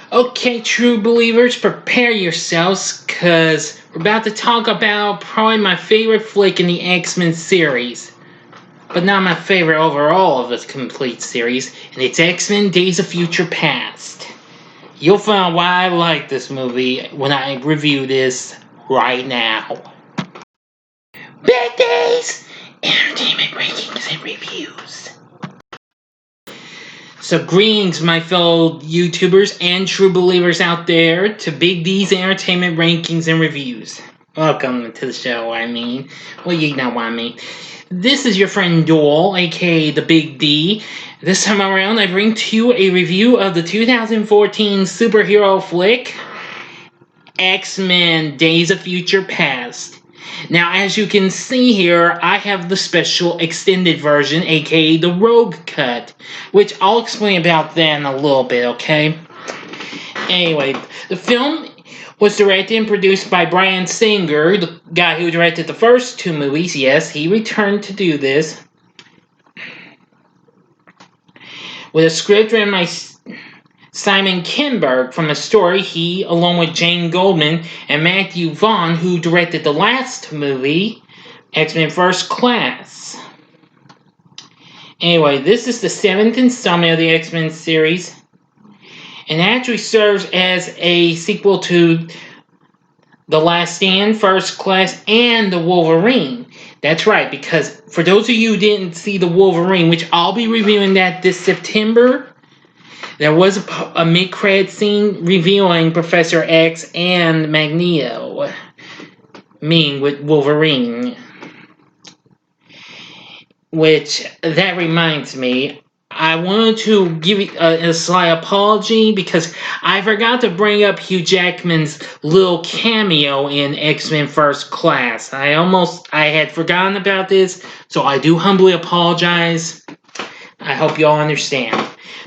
Okay, true believers, prepare yourselves, cause we're about to talk about probably my favorite flick in the X-Men series. But not my favorite overall of the complete series, and it's X-Men Days of Future Past. You'll find why I like this movie when I review this right now. Bad Days! Entertainment rankings and reviews. So greetings, my fellow YouTubers and true believers out there, to Big D's Entertainment Rankings and Reviews. Welcome to the show, Well, you know what I mean. This is your friend Doyle, aka the Big D. This time around, I bring to you a review of the 2014 superhero flick, X-Men Days of Future Past. Now, as you can see here, I have the special extended version, aka the Rogue Cut, which I'll explain about that in a little bit, okay? Anyway, the film was directed and produced by Bryan Singer, the guy who directed the first two movies. Yes, he returned to do this. With a script written by Simon Kinberg. From a story, he, along with Jane Goldman and Matthew Vaughn, who directed the last movie, X-Men First Class. Anyway, this is the 7th installment of the X-Men series, and actually serves as a sequel to The Last Stand, First Class, and The Wolverine. That's right, because for those of you who didn't see The Wolverine, which I'll be reviewing that this September, there was a mid-credit scene revealing Professor X and Magneto, meaning with Wolverine. Which, that reminds me, I wanted to give a slight apology because I forgot to bring up Hugh Jackman's little cameo in X-Men First Class. I had forgotten about this, so I do humbly apologize. I hope you all understand.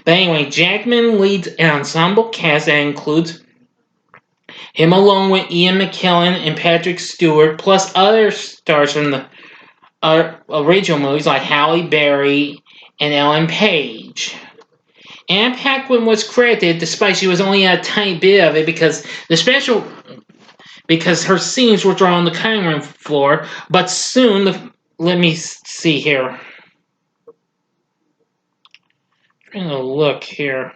But anyway, Jackman leads an ensemble cast that includes him along with Ian McKellan and Patrick Stewart, plus other stars from the original movies like Halle Berry and Ellen Page. Anne Paquin was credited, despite she was only in a tiny bit of it, because her scenes were drawn on the cutting room floor. But soon, let me see here. I'm trying to look here.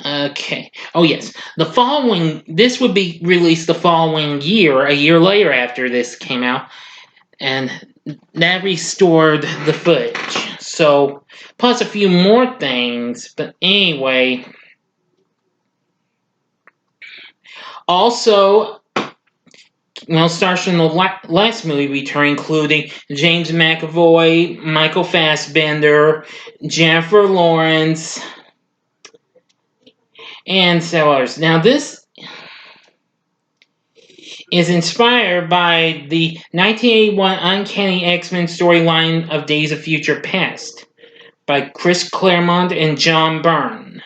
Okay. Oh, yes. This would be released the following year, a year later after this came out, and that restored the footage. So, plus a few more things, but anyway. Also, stars from the last movie return, including James McAvoy, Michael Fassbender, Jennifer Lawrence, and so others. Now, this is inspired by the 1981 Uncanny X-Men storyline of Days of Future Past by Chris Claremont and John Byrne.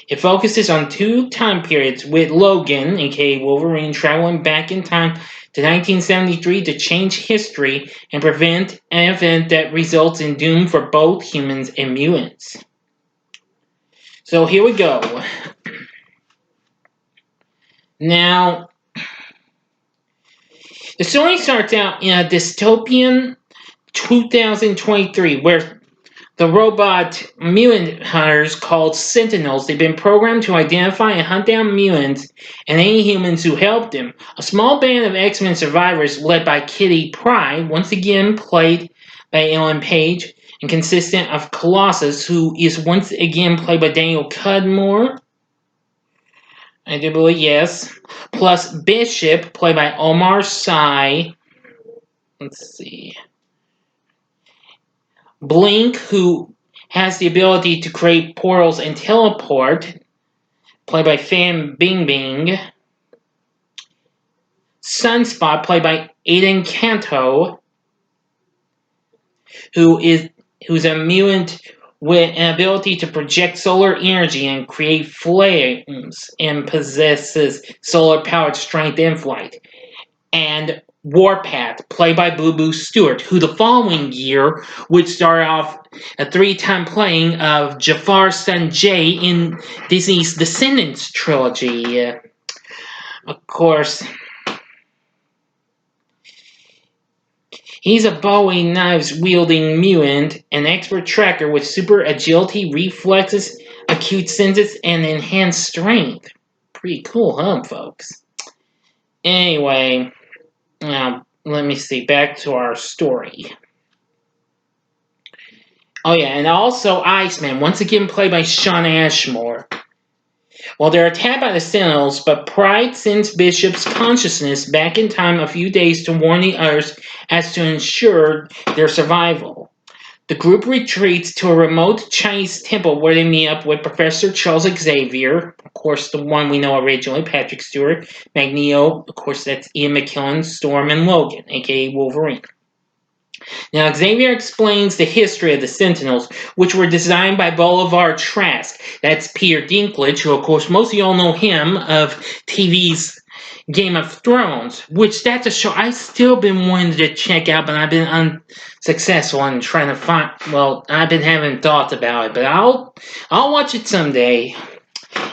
It focuses on two time periods, with Logan, aka Wolverine, traveling back in time to 1973 to change history and prevent an event that results in doom for both humans and mutants. So here we go. Now, the story starts out in a dystopian 2023 where the robot mutant hunters called Sentinels, they've been programmed to identify and hunt down mutants and any humans who help them. A small band of X-Men survivors led by Kitty Pryde, once again played by Ellen Page, and consistent of Colossus, who is once again played by Daniel Cudmore. I do believe, yes. Plus Bishop, played by Omar Sy. Let's see. Blink, who has the ability to create portals and teleport, played by Fan Bingbing. Sunspot, played by Aiden Canto, who's a mutant with an ability to project solar energy and create flames and possesses solar-powered strength and flight. And Warpath, played by Boo Boo Stewart, who the following year would start off a three-time playing of Jafar's son Jay in Disney's Descendants trilogy. Of course, he's a Bowie knives-wielding mutant, an expert tracker with super agility, reflexes, acute senses, and enhanced strength. Pretty cool, huh, folks? Anyway, let me see. Back to our story. Oh yeah, and also Iceman, once again played by Shawn Ashmore. Well, they're attacked by the Sentinels, but Pride sends Bishop's consciousness back in time a few days to warn the others as to ensure their survival. The group retreats to a remote Chinese temple where they meet up with Professor Charles Xavier, of course the one we know originally, Patrick Stewart, Magneto, of course that's Ian McKellan, Storm, and Logan, aka Wolverine. Now, Xavier explains the history of the Sentinels, which were designed by Bolivar Trask. That's Peter Dinklage, who, of course, most of y'all know him of TV's Game of Thrones, which that's a show I've still been wanting to check out, but I've been unsuccessful in trying to find. Well, I've been having thoughts about it, but I'll watch it someday.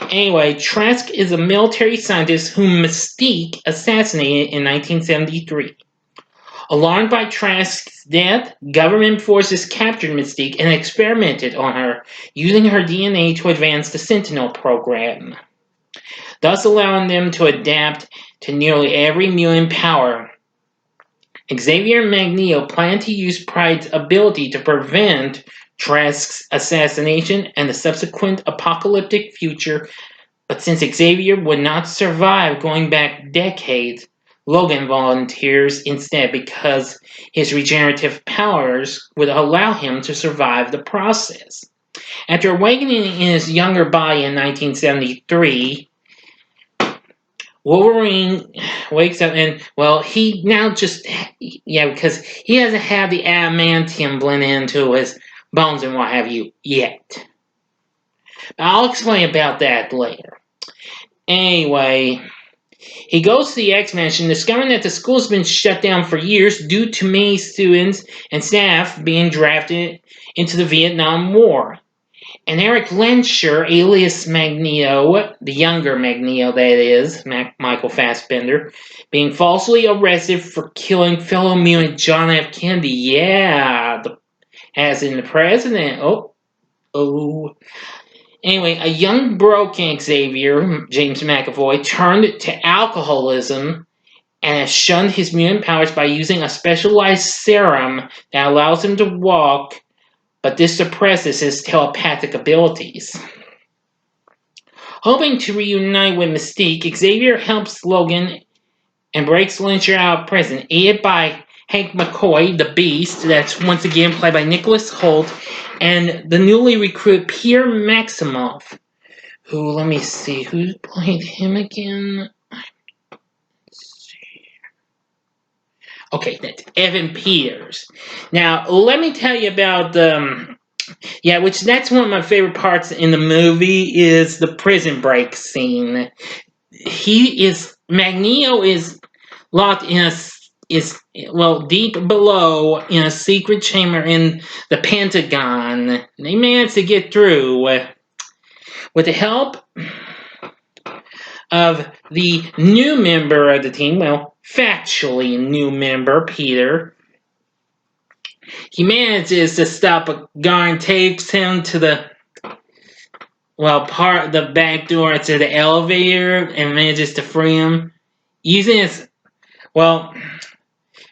Anyway, Trask is a military scientist whom Mystique assassinated in 1973. Alarmed by Trask's death, government forces captured Mystique and experimented on her, using her DNA to advance the Sentinel program, thus allowing them to adapt to nearly every mutant power. Xavier and Magneto plan to use Pride's ability to prevent Trask's assassination and the subsequent apocalyptic future, but since Xavier would not survive going back decades, Logan volunteers instead because his regenerative powers would allow him to survive the process. After awakening in his younger body in 1973, Wolverine wakes up and, well, he now just, because he doesn't have the adamantium blend into his bones and what have you yet. I'll explain about that later. Anyway, he goes to the X-Mansion, discovering that the school has been shut down for years due to many students and staff being drafted into the Vietnam War. And Eric Lensher, alias Magneto, the younger Magneto that is, Michael Fassbender, being falsely arrested for killing fellow mutant John F. Kennedy. Yeah, as in the president. Oh. Anyway, a young broken Xavier, James McAvoy, turned to alcoholism and has shunned his mutant powers by using a specialized serum that allows him to walk, but this suppresses his telepathic abilities. Hoping to reunite with Mystique, Xavier helps Logan and breaks Lyncher out of prison, aided by Hank McCoy, the Beast, that's once again played by Nicholas Hoult, and the newly recruited Pierre Maximoff, who, let me see, who played him again? Okay, that's Evan Peters. Now, let me tell you about that's one of my favorite parts in the movie is the prison break scene. Magneto is locked in deep below in a secret chamber in the Pentagon. They managed to get through with the help of the new member of the team, well, factually new member, Peter. He manages to stop a guard and takes him to the back door to the elevator and manages to free him using his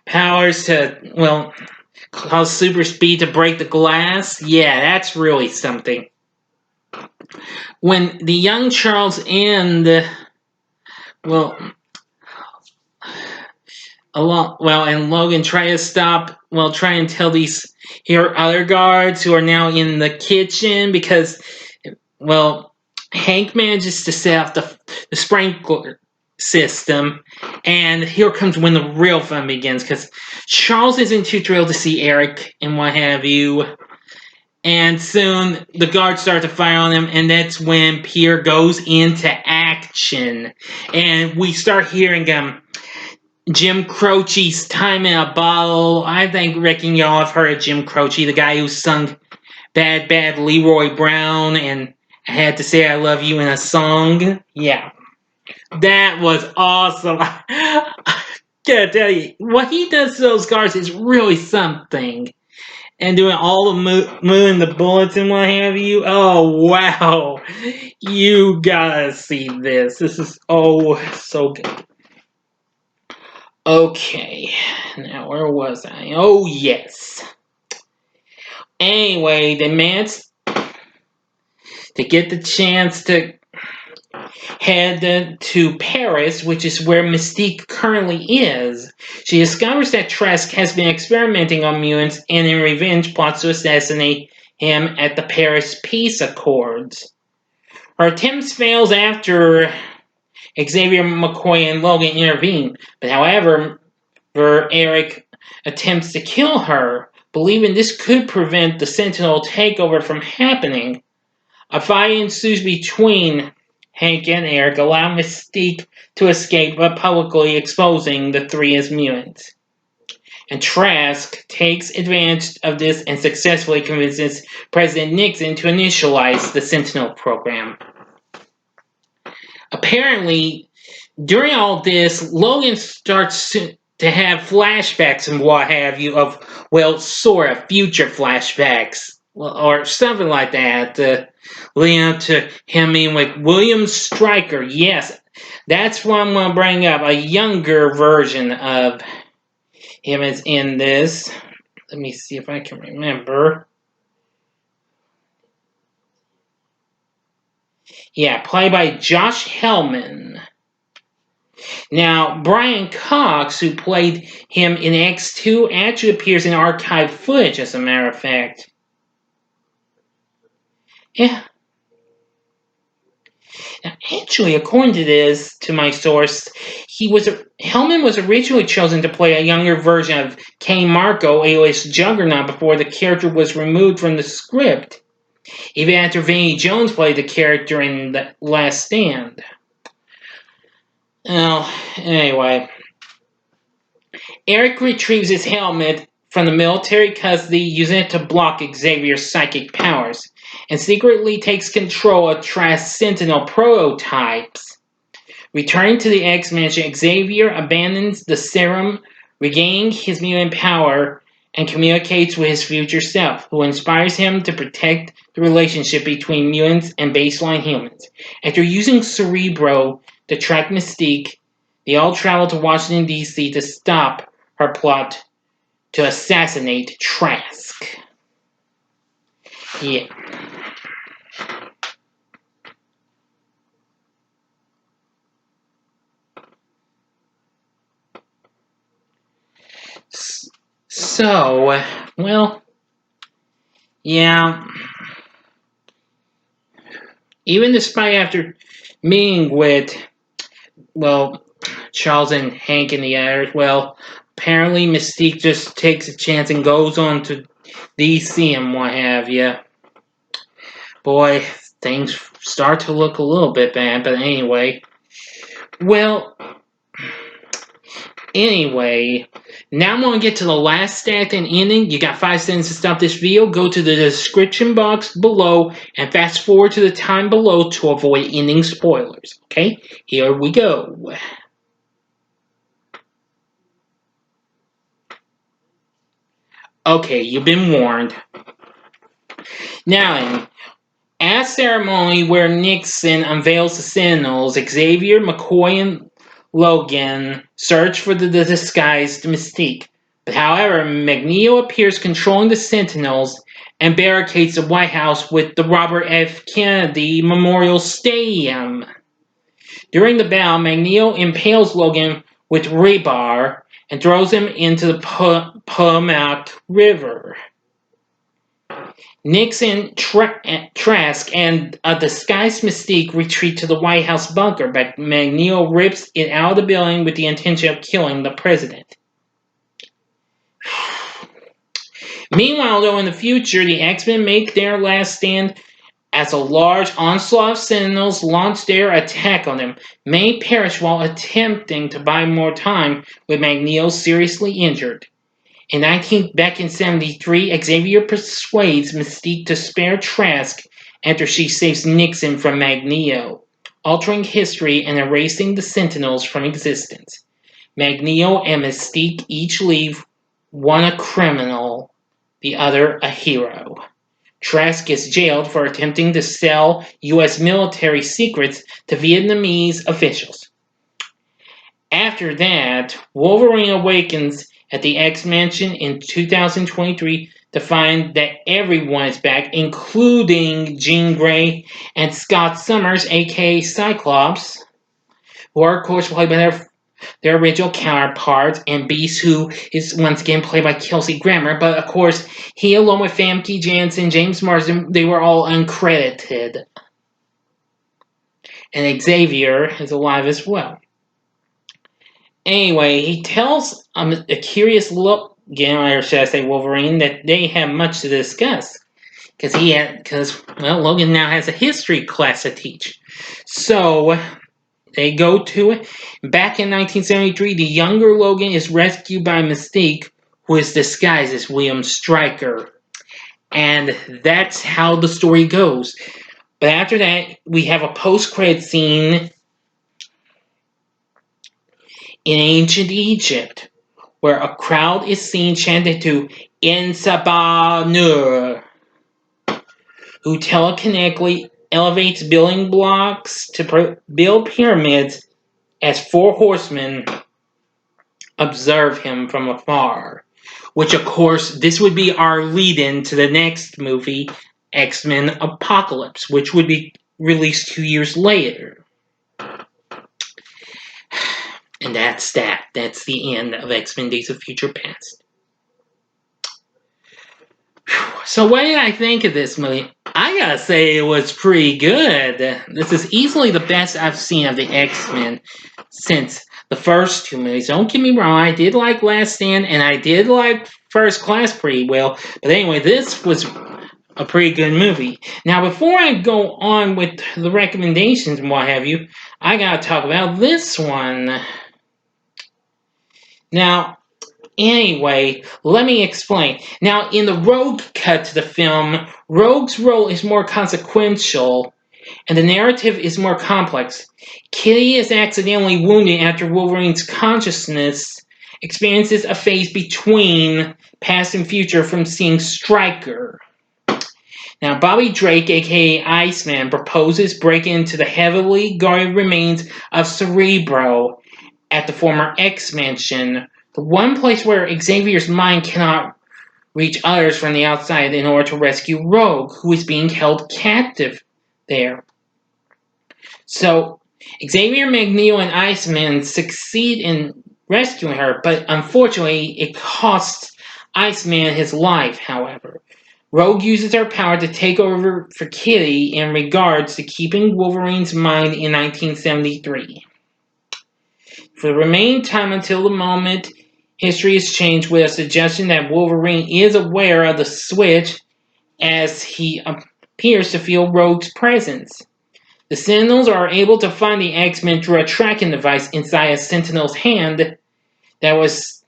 powers to cause super speed to break the glass. Yeah, that's really something. When the young Charles and and Logan try and tell these other guards who are now in the kitchen because, Hank manages to set off the sprinkler system, and here comes when the real fun begins because Charles isn't too thrilled to see Eric and what have you, and soon the guards start to fire on him, and that's when Pierre goes into action, and we start hearing Jim Croce's Time in a Bottle. I think Rick and y'all have heard of Jim Croce, the guy who sung Bad Bad Leroy Brown and I Had to Say I Love You in a Song. Yeah, that was awesome. I gotta tell you, what he does to those cars is really something. And doing all the moving the bullets and what have you. Oh wow, you gotta see this. This is so good. Okay, now where was I? Oh yes. Anyway, they managed to get the chance to head to Paris, which is where Mystique currently is. She discovers that Trask has been experimenting on mutants and in revenge plots to assassinate him at the Paris Peace Accords. Her attempts fails after Xavier, McCoy, and Logan intervene, but however, Eric attempts to kill her, believing this could prevent the Sentinel takeover from happening. A fight ensues between Hank and Eric, allowing Mystique to escape but publicly exposing the three as mutants. And Trask takes advantage of this and successfully convinces President Nixon to initialize the Sentinel program. Apparently, during all this, Logan starts to have flashbacks and what have you of, well, sort of future flashbacks or something like that, leading up to him being with William Stryker. Yes, that's what I'm going to bring up. A younger version of him is in this. Let me see if I can remember. Yeah, played by Josh Hellman. Now, Brian Cox, who played him in X2, actually appears in archived footage, as a matter of fact. Yeah. Now, actually, according to this, to my source, Hellman was originally chosen to play a younger version of Kane Marco, alias Juggernaut, before the character was removed from the script, even after Vinnie Jones played the character in The Last Stand. Well, anyway, Eric retrieves his helmet from the military custody, using it to block Xavier's psychic powers, and secretly takes control of Trask's Sentinel prototypes. Returning to the X-Mansion, Xavier abandons the serum, regaining his mutant power, and communicates with his future self, who inspires him to protect the relationship between mutants and baseline humans. After using Cerebro to track Mystique, they all travel to Washington, D.C. to stop her plot to assassinate Trask. Yeah. So, well, yeah. Even despite after meeting with, well, Charles and Hank and the others, well, apparently Mystique just takes a chance and goes on to DC and what have you. Boy, things start to look a little bit bad, but anyway. Well, anyway, now I'm going to get to the last act and ending. You got 5 seconds to stop this video. Go to the description box below and fast forward to the time below to avoid ending spoilers. Okay, here we go. Okay, you've been warned. Now, at a ceremony where Nixon unveils the Sentinels, Xavier, McCoy, and Logan search for the disguised Mystique. But however, Magneto appears controlling the Sentinels and barricades the White House with the Robert F. Kennedy Memorial Stadium. During the battle, Magneto impales Logan with rebar and throws him into the Potomac River. Nixon, Trask, and a disguised Mystique retreat to the White House bunker, but Magneto rips it out of the building with the intention of killing the president. Meanwhile, though, in the future, the X-Men make their last stand As a large onslaught of Sentinels launch their attack on them, many perish while attempting to buy more time, with Magneto seriously injured. Back in 73, Xavier persuades Mystique to spare Trask after she saves Nixon from Magneto, altering history and erasing the Sentinels from existence. Magneto and Mystique each leave one a criminal, the other a hero. Trask gets jailed for attempting to sell U.S. military secrets to Vietnamese officials. After that, Wolverine awakens at the X-Mansion in 2023 to find that everyone is back, including Jean Grey and Scott Summers, aka Cyclops, who are of course played by their original counterparts, and Beast, who is once again played by Kelsey Grammer, but of course he, along with Famke Janssen, James Marsden, they were all uncredited. And Xavier is alive as well. Anyway, he tells a curious Logan, or should I say Wolverine, that they have much to discuss. Because Logan now has a history class to teach. So they go to it. Back in 1973, the younger Logan is rescued by Mystique, who is disguised as William Stryker. And that's how the story goes. But after that, we have a post-credit scene in ancient Egypt, where a crowd is seen chanting to Insabah-Nur, who telekinetically elevates building blocks to build pyramids as four horsemen observe him from afar. Which, of course, this would be our lead-in to the next movie, X-Men Apocalypse, which would be released 2 years later. And that's that. That's the end of X-Men Days of Future Past. So what did I think of this movie? I gotta say it was pretty good. This is easily the best I've seen of the X-Men since the first two movies. Don't get me wrong, I did like Last Stand and I did like First Class pretty well. But anyway, this was a pretty good movie. Now, before I go on with the recommendations and what have you, I gotta talk about this one. Now, anyway, let me explain. Now, in the Rogue cut to the film, Rogue's role is more consequential, and the narrative is more complex. Kitty is accidentally wounded after Wolverine's consciousness experiences a phase between past and future from seeing Stryker. Now, Bobby Drake, aka Iceman, proposes breaking into the heavily guarded remains of Cerebro at the former X-Mansion, the one place where Xavier's mind cannot reach others from the outside in order to rescue Rogue, who is being held captive there. So, Xavier, Magneto, and Iceman succeed in rescuing her, but unfortunately, it costs Iceman his life, however. Rogue uses her power to take over for Kitty in regards to keeping Wolverine's mind in 1973. For the remaining time until the moment, history is changed with a suggestion that Wolverine is aware of the switch as he appears to feel Rogue's presence. The Sentinels are able to find the X-Men through a tracking device inside a Sentinel's hand that was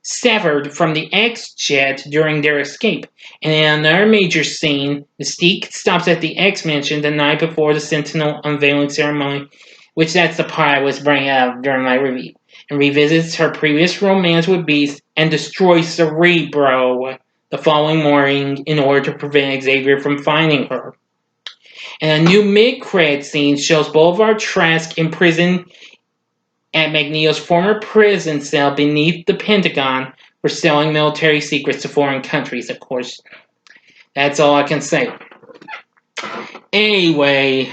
severed from the X-Jet during their escape. And in another major scene, Mystique stops at the X-Mansion the night before the Sentinel unveiling ceremony, which that's the part I was bringing up during my review, and revisits her previous romance with Beast and destroys Cerebro the following morning in order to prevent Xavier from finding her. And a new mid-credit scene shows Boulevard Trask imprisoned at Magneto's former prison cell beneath the Pentagon for selling military secrets to foreign countries, of course. That's all I can say. Anyway,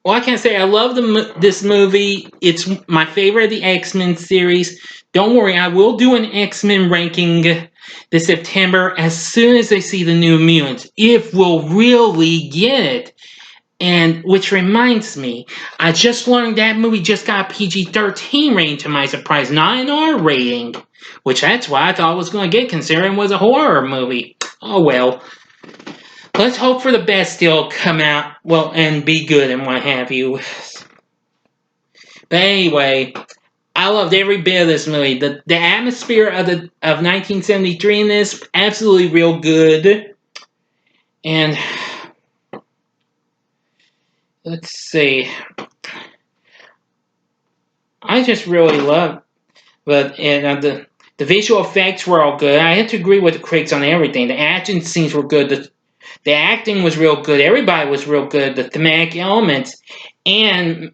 well, I can say I love this movie. It's my favorite of the X-Men series. Don't worry, I will do an X-Men ranking this September as soon as I see the New Mutants, if we'll really get it. And which reminds me, I just learned that movie just got a PG-13 rating to my surprise, not an R rating, which that's why I thought it was going to get considering it was a horror movie. Oh well. let's hope for the best still come out well and be good and what have you. But anyway, I loved every bit of this movie. The atmosphere of 1973 in this, absolutely real good. And let's see. I just really loved the visual effects were all good. I had to agree with the critics on everything. The action scenes were good. The acting was real good. Everybody was real good. The thematic elements and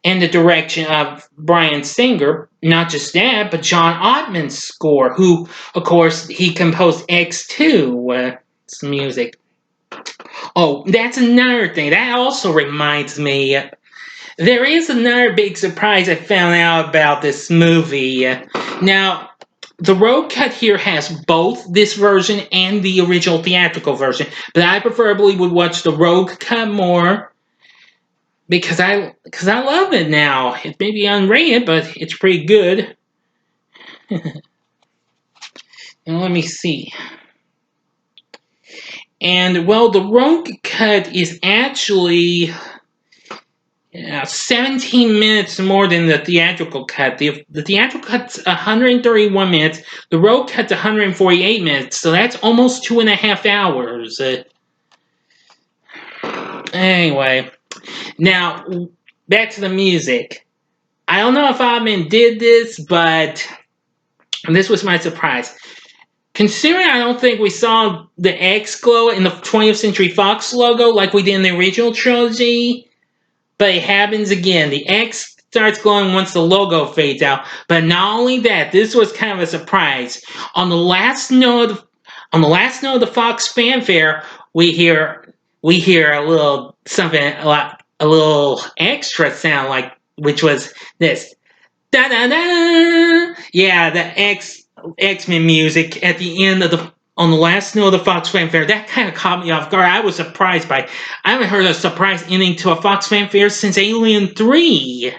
the direction of Bryan Singer. Not just that, but John Ottman's score, who, of course, he composed X2. It's music. Oh, that's another thing. That also reminds me. There is another big surprise I found out about this movie. Now, the road cut here has both this version and the original theatrical version, but I preferably would watch the road cut more because I love it now. It may be unrated, but it's pretty good. And let me see. And well, the road cut is actually 17 minutes more than the theatrical cut. The theatrical cut's 131 minutes. The road cut's 148 minutes. So that's almost 2.5 hours. Anyway, now back to the music. I don't know if Ottman did this, but this was my surprise. Considering I don't think we saw the X glow in the 20th Century Fox logo like we did in the original trilogy, but it happens again. The X starts glowing once the logo fades out. But not only that, this was kind of a surprise. On the last note of the Fox fanfare, we hear a little something, a little extra sound, like which was this da da da. Yeah, the X-Men music at the end of on the last note of the Fox fanfare. That kind of caught me off guard. I was surprised by it. I haven't heard a surprise ending to a Fox fanfare since Alien 3.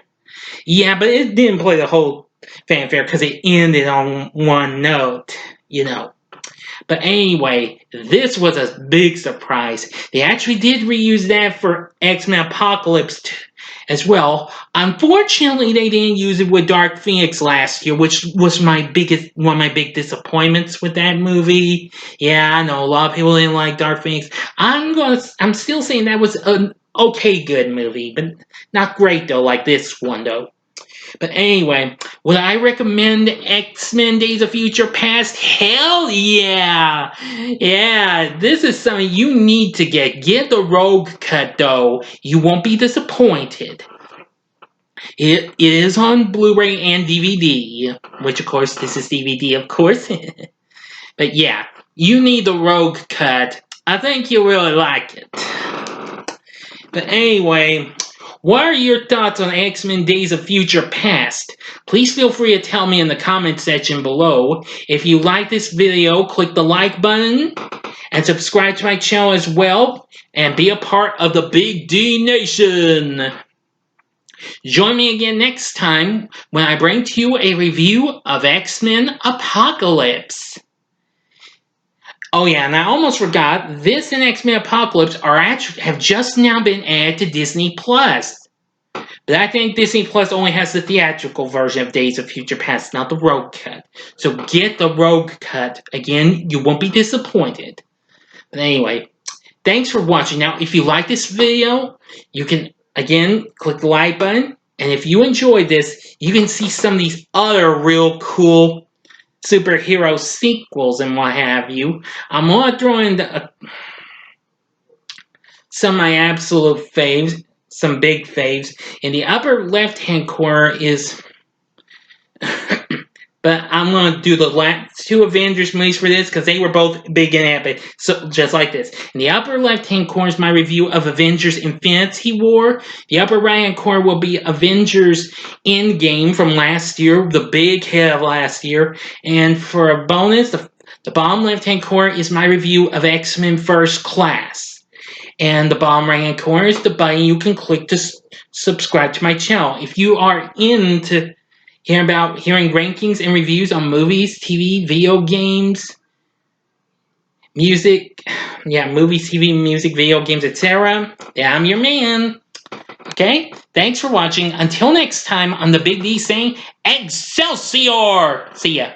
Yeah, but it didn't play the whole fanfare because it ended on one note, you know. But anyway, this was a big surprise. They actually did reuse that for X-Men Apocalypse as well. Unfortunately, they didn't use it with Dark Phoenix last year, which was one of my big disappointments with that movie. Yeah, I know a lot of people didn't like Dark Phoenix. I'm still saying that was an okay good movie, but not great though, like this one though. But anyway, would I recommend X-Men Days of Future Past? Hell yeah! Yeah, this is something you need to get. Get the Rogue Cut though. You won't be disappointed. It is on Blu-ray and DVD, which of course this is DVD, of course. But yeah, you need the Rogue Cut. I think you'll really like it. But anyway, what are your thoughts on X-Men Days of Future Past? Please feel free to tell me in the comment section below. If you like this video, click the like button and subscribe to my channel as well and be a part of the Big D Nation. Join me again next time when I bring to you a review of X-Men Apocalypse. Oh yeah, and I almost forgot, this and X-Men Apocalypse have just now been added to Disney+. But I think Disney Plus only has the theatrical version of Days of Future Past, not the Rogue Cut. So get the Rogue Cut. Again, you won't be disappointed. But anyway, thanks for watching. Now, if you like this video, you can, again, click the like button. And if you enjoyed this, you can see some of these other real cool superhero sequels and what have you. I'm going to throw in some of my absolute faves, some big faves. In the upper left-hand corner is... but I'm going to do the last two Avengers movies for this because they were both big and epic. So, just like this. In the upper left-hand corner is my review of Avengers Infinity War. The upper right-hand corner will be Avengers Endgame from last year, the big hit of last year. And for a bonus, the bottom left-hand corner is my review of X-Men First Class. And the bottom right-hand corner is the button you can click to subscribe to my channel. If you are into hearing rankings and reviews on movies, TV, video games, music, yeah, movies, TV, music, video games, etc. Yeah, I'm your man. Okay? Thanks for watching. Until next time, I'm the Big D saying, Excelsior! See ya.